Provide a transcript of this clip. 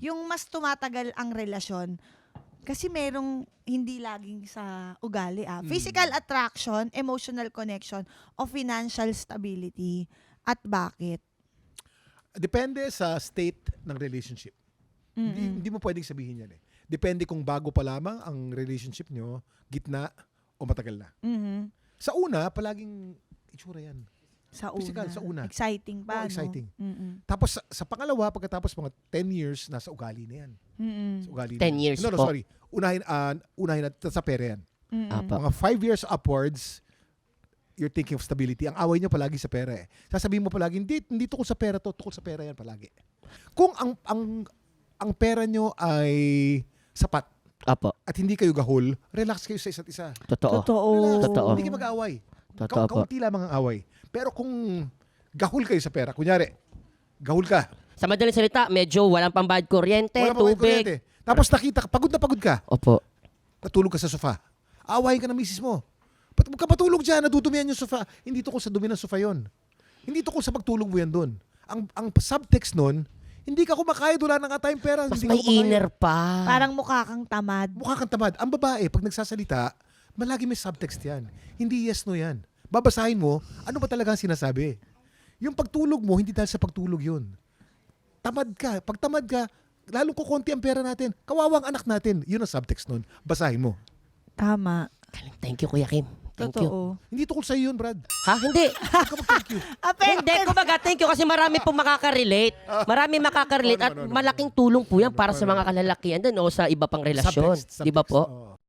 Yung mas tumatagal ang relasyon, kasi merong hindi laging sa ugali. Physical attraction, emotional connection, o financial stability. At bakit? Depende sa state ng relationship. Hindi mo pwedeng sabihin yan eh. Depende kung bago pa lamang ang relationship nyo, gitna, o matagal na. Sa una, palaging itsura yan. Sa Physical, una. sa una. Exciting pa, Exciting. no? Tapos sa pangalawa, pagkatapos mga 10 years, nasa ugali na yan. Sa ugali 10 years no, po. sorry. Unahin natin sa pera yan. Apo. Mga 5 years upwards, you're thinking of stability. Ang away nyo palagi sa pera eh. Sasabihin mo palagi, hindi tukol sa pera to, tukol sa pera yan palagi. Kung ang pera nyo ay sapat Apo. at hindi kayo gahol, relax kayo sa isa't isa. Totoo. Relax. Totoo. Hindi kayo mag-away. Totoo po. Kaunti lamang ang away. Pero kung gahol kayo sa pera, kunyari, gahol ka, Sa madaling salita, medyo walang pambayad kuryente, wala pa kayong tubig. kuryente. Tapos nakita, pagod na pagod ka, Opo. natulog ka sa sofa. Aawayin ka ng misis mo. Huwag ka patulog dyan, natutumihan yung sofa. Hindi tukol sa dumi ng sofa yon. Hindi tukol sa pagtulog mo yan doon. Ang subtext nun, hindi ka kumakayod, wala na nga tayong pera. Mas hindi may ka kumakayod. inner pa. Parang mukha kang tamad. Mukha kang tamad. Ang babae, pag nagsasalita, malagi may subtext yan. Hindi yes, no yan. Babasahin mo, ano ba talaga ang sinasabi? Yung pagtulog mo, hindi dahil sa pagtulog yun. Tamad ka. Pag tamad ka, lalo ko konti ang pera natin. Kawawang anak natin. Yun ang subtext nun. Basahin mo. Tama. Thank you, Kuya Kim. Thank you. Totoo. Hindi tukol sa'yo yun, Brad. Ha? Hindi. Huwag ka mag-thank you. Hindi, kumbaga, thank you kasi marami pong makaka-relate. Marami makaka-relate at No. malaking tulong po yan para sa mga kalalakihan din o sa iba pang relasyon. Subtext, Di ba po? Oo.